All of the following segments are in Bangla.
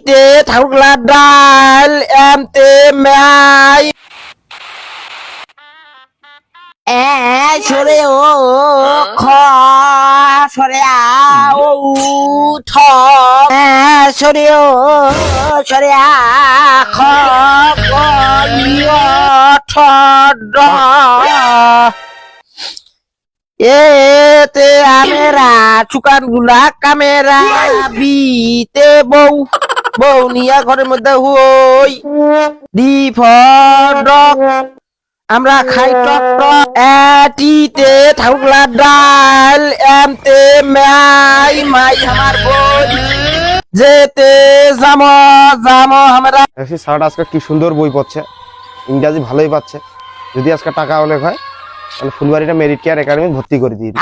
তে থাকুকলা ডাল এম তে মাই সরে ও খ সরে আ ও ঠ সরে ও সরে আ খ ক ইয় ঠ ড এতে আমেরা চুকান গুলা কামেরা বিতে বউ বউ নিয়া ঘরের মধ্যে হই ডি ফডক আমরা খাই টক টক এটিতে থাকুকলা ডাল এম তে মাই মাই আমার বই যেতে জাম জাম আমরা স্যার আজকে কি সুন্দর বই পড়ছে, ইংরাজি ভালোই পাচ্ছে। যদি আজকে টাকা অনেক হয় তাহলে ফুলবাড়িটা মেরিট কেয়ার একাডেমি ভর্তি করে দিই।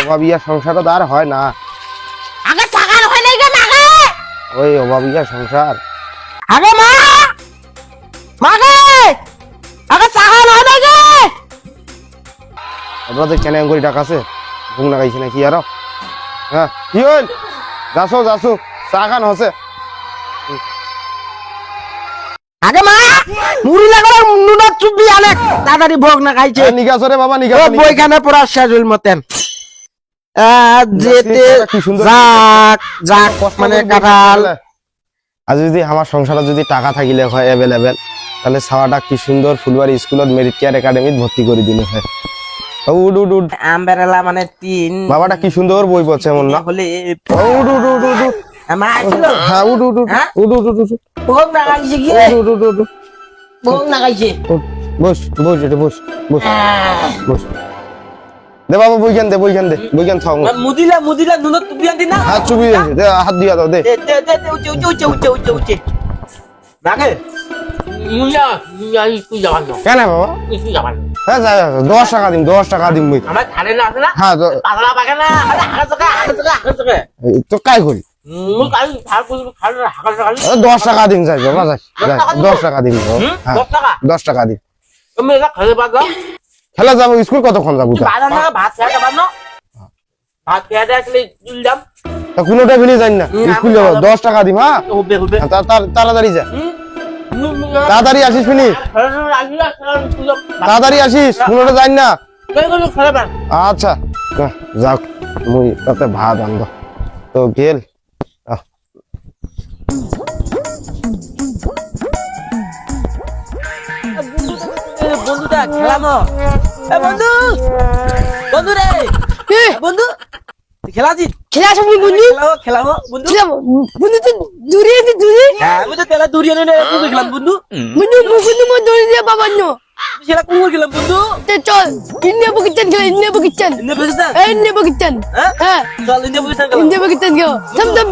অভাবিয়া সংসারও তো আর হয় না, ওই অভাবিয়া সংসার আগে মা মাগে আগে চাগান হয় না গে আপনাদের কেন করে টাকা আছে ঘুম লাগাইছে নাকি আরো? হ্যাঁ কি হইল যাসো যাসো চা খান হসে আগে মা মুড়ি লাগালে নুনা চুপি আনে তাড়াতাড়ি ভোগ না খাইছে নিগাছ রে বাবা নিগাছ বইখানে পড়া শেষ হইল মতেন যেতে যাক যাক মানে কাঁঠাল। আজ যদি আমার সংসারে যদি টাকা থাকিলে হয় অ্যাভেলেবেল তাহলে ছাওয়াটা কি সুন্দর ফুলবাড়ি স্কুলত মেরিট কেয়ার একাডেমিত ভর্তি করে দিলে হয়। উড উড উড আমবেলা মানে তিন বাবাটা কি সুন্দর বই পড়ছে এমন না? হলে উড উড উড উড উড মা আসলো হ্যাঁ উড উড উড উড উড উড উড ভোগ না খাইছে কি উড উড উড ভোগ না খাইছে বস বস এটা বস বস বস দে বাবা বইখান দে বইখান থাও মুদিলা নুন তুবি আনতি না হাত চুবি দে হাত দিয়া দাও দে দে উচে রাখে মুলা স্কুল যাবার না কেন বাবা স্কুল যাবার না হ্যাঁ যা 10 টাকা দিম বই আমার ধারে না আছে না হ্যাঁ পাতলা পাকে না আরে হাকা টাকা তো কাই করি মু কাই ধার করি খাল হাকা টাকা 10 টাকা দিন যাই বাবা যাই 10 টাকা দিন হ্যাঁ 10 টাকা 10 টাকা দিন তুমি এটা খালে বাদ দাও খেলা যাবো স্কুল কতক্ষণ যাবো তা বাদ না ভাত খেয়ে যাবার না ভাত খেয়ে আসলে চুল দাম তা কোনোটা ভুলে যাই না স্কুল যাবো 10 টাকা দিম হ্যাঁ হবে হবে তাড়াতাড়ি যা তাড়াতাড়ি আসিস ফিনি তাড়াতাড়ি আসিস কোনোটা যাই না আচ্ছা যাক মুই তাতে ভাত আনব তো গেল বন্ধুটা খেলানো বন্ধু বন্ধু রে বন্ধু খেলাছি খেলা সবই বন্ধু খেলাবো বন্ধু বন্ধু তো দূরে দূরে আমি তো তেলা দূরিয়ে নে তুই খেলাম বন্ধু বন্ধু বন্ধু মো দূরে দিয়ে বাবান্ন সেটা কুমুর খেলাম বন্ধু তে চল ইন্ডিয়া পাকিস্তান খেলা ইন্ডিয়া পাকিস্তান ইন্ডিয়া পাকিস্তান হ্যাঁ চল ইন্ডিয়া পাকিস্তান ইন্ডিয়া পাকিস্তান গো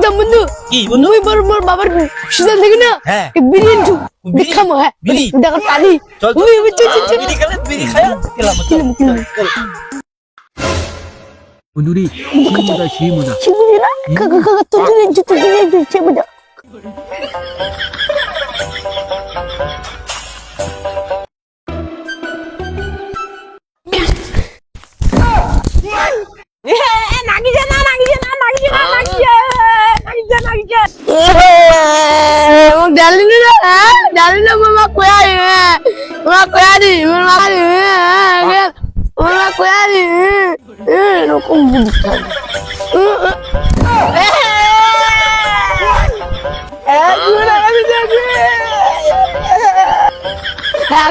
দম বন্ধু কি বন্ধু ওই মোর বাবার সিজন থেকে না হ্যাঁ বিরিয়ানি চু দেখামো হ্যাঁ বিড়ি দেখা পানি চল ওই চল বিড়ি খেলে বিড়ি খায়া খেলাম চল বন্ধুরি সেই মজা শিবুজি না কাকা তো দূরে শিবুজি ডালিনা মামা কোয়া দি এরকম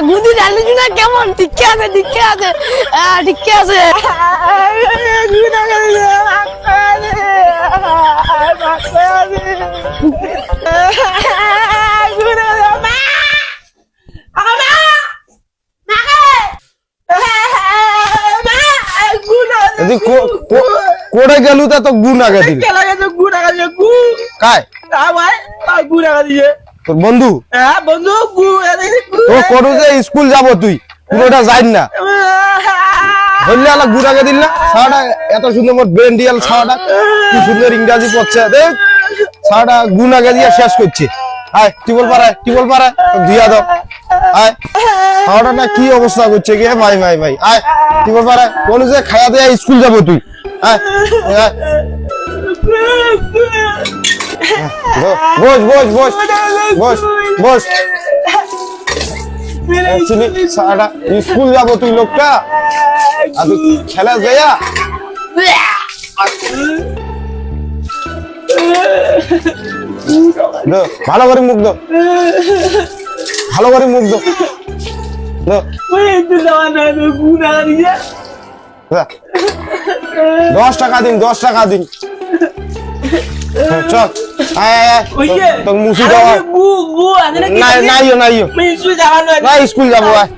গুদি ডালি না কেমন ঠিক আছে ঠিক আছে ঠিক আছে কোড়ে গেলু তা তো গুণ আগে দিল খেলা গেছে গুড় আগে গু কাই ভাই ভাই গুড় আগা দিয়ে তোর বন্ধু হ্যাঁ বন্ধু গু তো করু যে স্কুল যাব তুই কোনোটা যাই না বললে আলা গুড় আগে দিল না সারাটা এত সুন্দর মোর ব্রেন ডিয়াল সারাটা কি সুন্দর ইংরেজি পড়ছে দেখ সারাটা গুণ আগে দিয়ে শেষ করছে আয় টিবল পাড়ায় দিয়া দাও আয় সারাটা না কি অবস্থা করছে গে ভাই আয় টিবল পাড়ায় কোন যে খায়া দেয়া স্কুল যাব তুই আয় বস বস বস বস বস চিনি সারাটা স্কুল যাবো তুই লোকটা আর তুই খেলা যাইয়া ভালো করে মুখ দাও ভালো করে মুখ দাও 10 টাকা দিন 10 টাকা দিন চল আয় আয় আয় তোর মুসি দাও নাইও নাইও না স্কুল যাবো আয়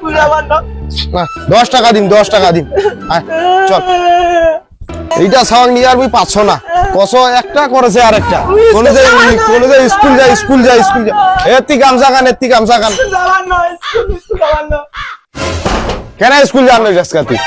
10 টাকা দিন 10 টাকা দিন আয় চল এইটা সাওয়াং নিয়ে আর 500 না কত একটা করেছে আর একটা কোন যে স্কুল যা স্কুল যা স্কুল যা এত্তি গামছা কান কেন স্কুল জানো আজকে তুই